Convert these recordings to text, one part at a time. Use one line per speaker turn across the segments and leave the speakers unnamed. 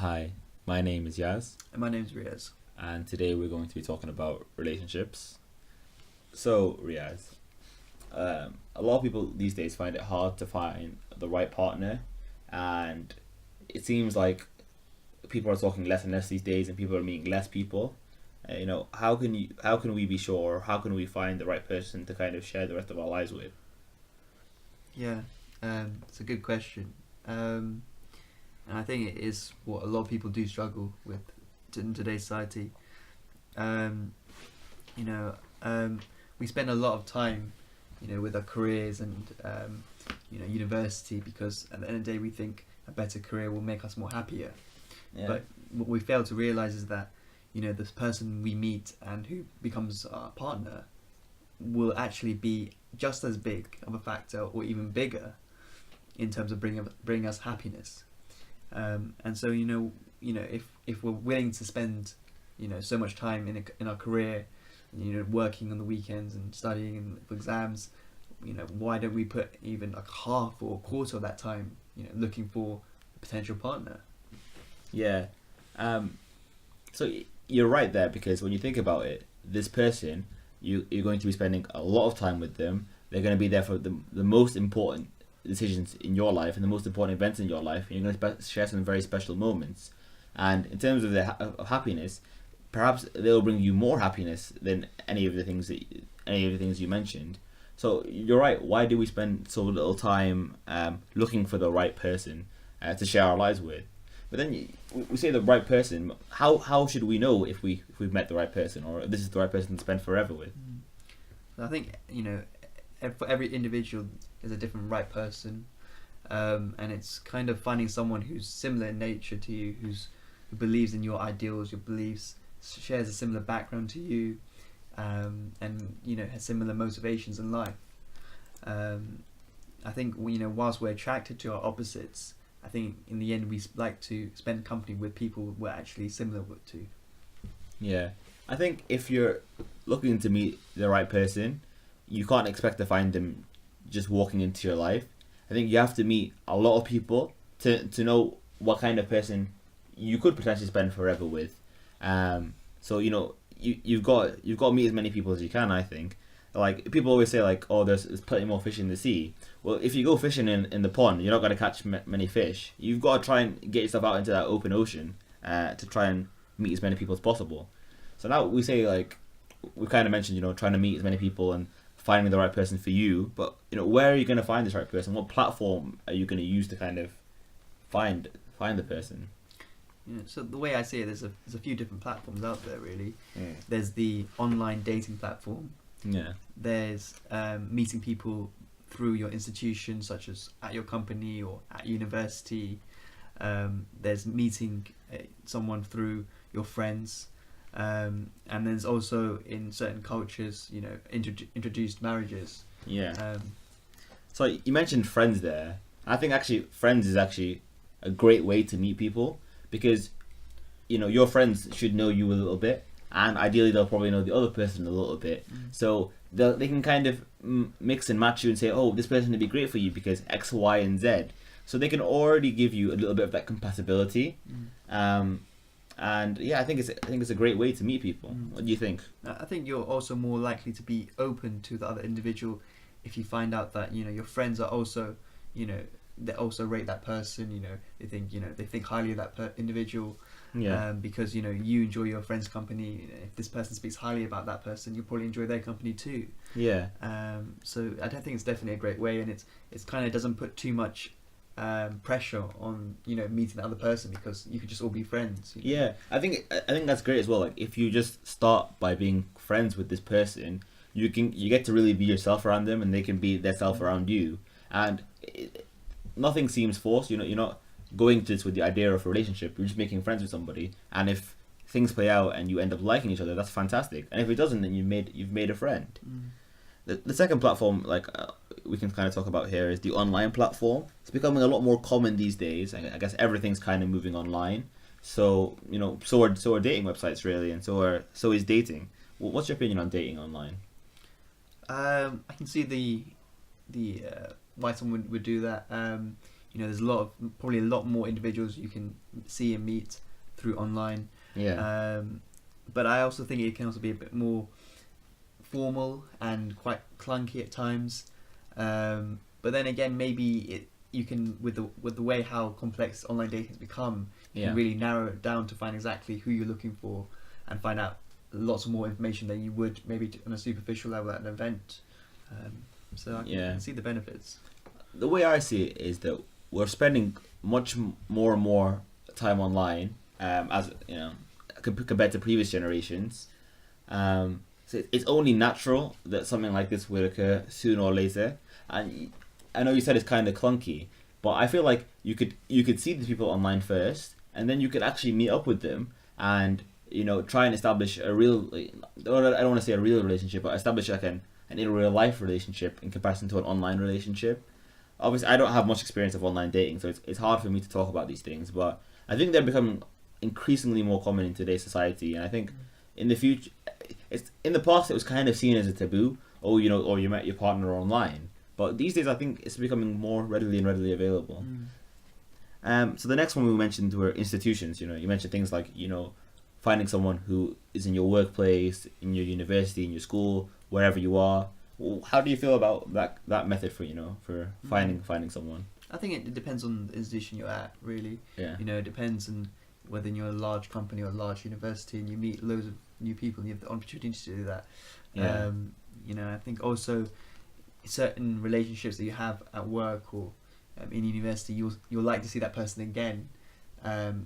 Hi, my name is Yaz,
And my name's Riaz.
and today we're going to be talking about relationships. So, Riaz, a lot of people these days find it hard to find the right partner, and it seems like people are talking less and less these days, and people are meeting less people. How can we be sure? How can we find the right person to kind of share the rest of our lives with?
Yeah, it's a good question. And I think it is what a lot of people do struggle with in today's society. Um, you know, we spend a lot of time, with our careers and, university because at the end of the day we think a better career will make us more happier.
Yeah.
But what we fail to realize is that, this person we meet and who becomes our partner will actually be just as big of a factor or even bigger in terms of bringing us happiness. And so if we're willing to spend so much time in our career, working on the weekends and studying and for exams, why don't we put even like half or a quarter of that time looking for a potential partner?
Yeah. So you're right there because when you think about it, this person, you're going to be spending a lot of time with them. They're going to be there for the most important decisions in your life and the most important events in your life. And you're going to share some very special moments. And in terms of of happiness, perhaps they'll bring you more happiness than any of the things you mentioned. So you're right. Why do we spend so little time looking for the right person to share our lives with? But then we say the right person. How should we know if we've met the right person or this is the right person to spend forever with?
I think for every individual is a different right person, and it's kind of finding someone who's similar in nature to you, who believes in your ideals, your beliefs, shares a similar background to you, and has similar motivations in life. I think whilst we're attracted to our opposites, I think in the end we like to spend company with people we're actually similar to.
Yeah, I think if you're looking to meet the right person, you can't expect to find them just walking into your life. I think you have to meet a lot of people to know what kind of person you could potentially spend forever with. So you've got to meet as many people as you can. I think, like people always say, like, oh, there's plenty more fish in the sea. Well, if you go fishing in the pond, you're not going to catch many fish. You've got to try and get yourself out into that open ocean to try and meet as many people as possible. So now we say, like, we kind of mentioned, trying to meet as many people and finding the right person for you. But where are you going to find this right person? What platform are you going to use to kind of find the person?
So the way I see it, there's a few different platforms out there really.
Mm.
There's the online dating platform.
Yeah.
There's meeting people through your institution, such as at your company or at university. There's meeting someone through your friends. And there's also in certain cultures, introduced marriages.
Yeah. So you mentioned friends there. I think actually friends is actually a great way to meet people because your friends should know you a little bit, and ideally they'll probably know the other person a little bit. So they can kind of mix and match you and say, oh, this person would be great for you because X, Y, and Z. So they can already give you a little bit of that compatibility. And yeah, I think it's a great way to meet people. What do you think?
I think you're also more likely to be open to the other individual if you find out that your friends are also they also rate that person. They think highly of that individual.
Yeah.
Because you enjoy your friend's company. If this person speaks highly about that person, you'll probably enjoy their company too.
Yeah.
So I don't think it's definitely a great way, and it's kind of doesn't put too much pressure on meeting the other person because you could just all be friends.
Yeah, I think that's great as well. Like if you just start by being friends with this person, you get to really be yourself around them, and they can be their self around you, and nothing seems forced. You're not going to this with the idea of a relationship. You're just making friends with somebody, and if things play out and you end up liking each other, that's fantastic. And if it doesn't, then you've made a friend. The second platform, we can kind of talk about here, is the online platform. It's becoming a lot more common these days. I guess everything's kind of moving online. So so are dating websites really, and so is dating. What's your opinion on dating online?
I can see the why someone would do that. there's probably a lot more individuals you can see and meet through online.
Yeah.
But I also think it can also be a bit more formal and quite clunky at times. But then again, maybe you can, with the way how complex online dating has become, you can really narrow it down to find exactly who you're looking for and find out lots more information than you would maybe on a superficial level at an event. So I can see the benefits.
The way I see it is that we're spending much more and more time online, as you know, compared to previous generations. So it's only natural that something like this will occur sooner or later. And I know you said it's kind of clunky, but I feel like you could see these people online first, and then you could actually meet up with them and try and establish a real, I don't want to say a real relationship, but establish like an in real life relationship in comparison to an online relationship. Obviously, I don't have much experience of online dating, so it's hard for me to talk about these things, but I think they're becoming increasingly more common in today's society, and I think in the future, in the past it was kind of seen as a taboo, or you met your partner online, but these days I think it's becoming more readily available. So the next one we mentioned were institutions. You mentioned things like finding someone who is in your workplace, in your university, in your school, wherever you are. How do you feel about that method for finding someone?
I think it depends on the institution you're at, really.
Yeah.
It depends on whether you're a large company or a large university and you meet loads of new people and you have the opportunity to do that.
Yeah.
I think also certain relationships that you have at work or in university, you'll like to see that person again.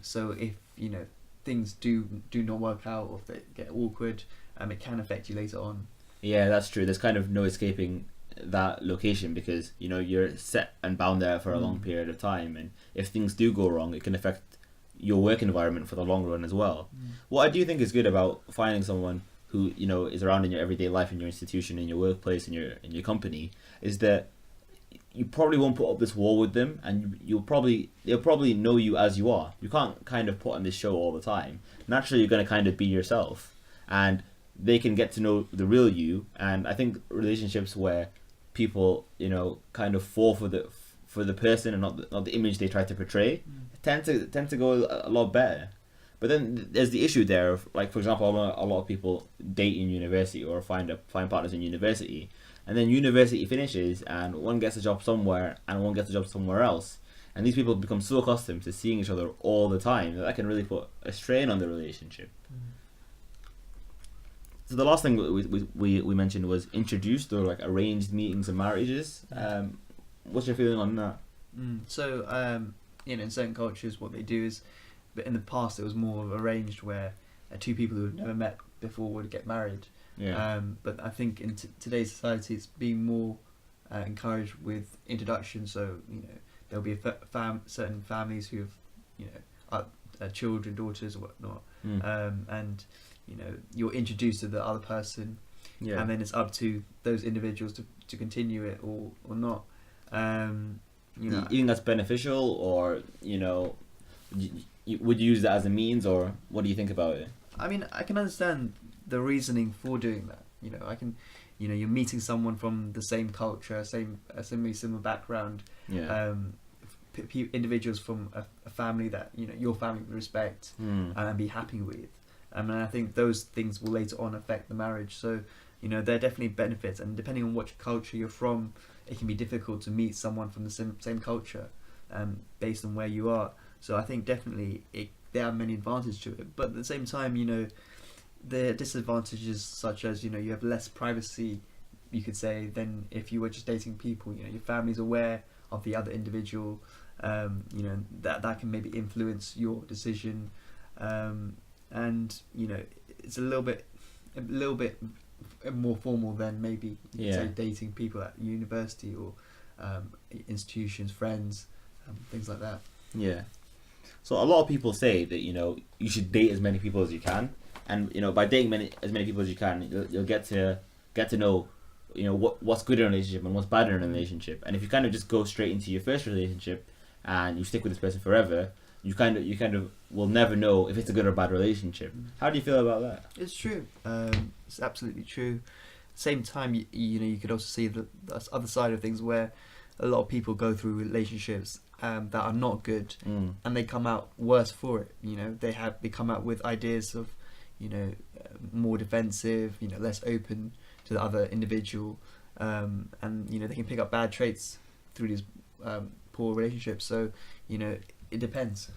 So if things do not work out, or if they get awkward, it can affect you later on.
Yeah, that's true. There's kind of no escaping that location because you're set and bound there for a long period of time, and if things do go wrong, it can affect your work environment for the long run as well. What I do think is good about finding someone who is around in your everyday life, in your institution, in your workplace, in your company, is that you probably won't put up this wall with them, and they'll probably know you as you are. You can't kind of put on this show all the time. Naturally, you're going to kind of be yourself, and they can get to know the real you. And I think relationships where people kind of fall for the person and not the image they try to portray tend to go a lot better. But then there's the issue there of, like, for example, a lot of people date in university or find partners in university, and then university finishes and one gets a job somewhere and one gets a job somewhere else, and these people become so accustomed to seeing each other all the time that can really put a strain on the relationship. So the last thing we mentioned was introduced or like arranged meetings and marriages. What's your feeling on that?
So in certain cultures, what they do is, but in the past it was more of arranged, where two people who had never met before would get married.
Yeah.
But I think in today's society, it's being more encouraged with introduction. So there'll be certain families who have children, daughters, or whatnot, and you're introduced to the other person, and then it's up to those individuals to continue it or not.
You think that's beneficial, or would you use that as a means, or what do you think about it?
I mean, I can understand the reasoning for doing that. You're meeting someone from the same culture, similar background.
Yeah.
Individuals from a family that your family would respect and be happy with. And I think those things will later on affect the marriage. So, there are definitely benefits, and depending on which culture you're from, it can be difficult to meet someone from the same culture, based on where you are. So I think definitely there are many advantages to it, but at the same time, the disadvantages, such as you have less privacy, you could say, than if you were just dating people. Your family's aware of the other individual. That can maybe influence your decision, and it's a little bit more formal than maybe say dating people at university or institutions, friends, things like that.
Yeah. So a lot of people say that you should date as many people as you can, and by dating as many people as you can, you'll get to know what's good in a relationship and what's bad in a relationship. And if you kind of just go straight into your first relationship and you stick with this person forever, you kind of will never know if it's a good or bad relationship. How do you feel about that?
It's true. It's absolutely true. Same time, you could also see the other side of things, where a lot of people go through relationships that are not good,
Mm.
and they come out worse for it. They come out with ideas of, more defensive, less open to the other individual, and they can pick up bad traits through these poor relationships. So it depends.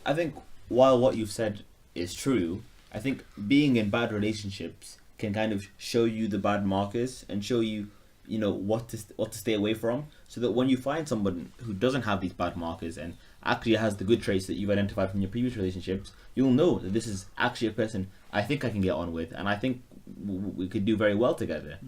I think while what you've said is true, I think being in bad relationships can kind of show you the bad markers and show you, what to stay away from, so that when you find someone who doesn't have these bad markers and actually has the good traits that you've identified from your previous relationships, you'll know that this is actually a person I think I can get on with, and I think we could do very well together.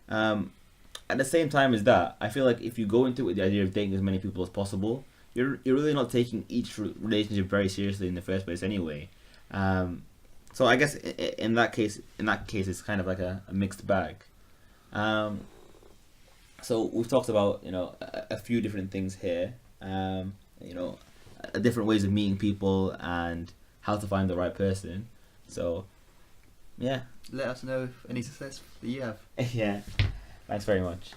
At the same time as that, I feel like if you go into it with the idea of dating as many people as possible, you're really not taking each relationship very seriously in the first place anyway. So I guess in that case, it's kind of like a mixed bag. So we've talked about a few different things here. Different ways of meeting people and how to find the right person. So yeah.
Let us know if any success that you have.
Yeah. Thanks very much.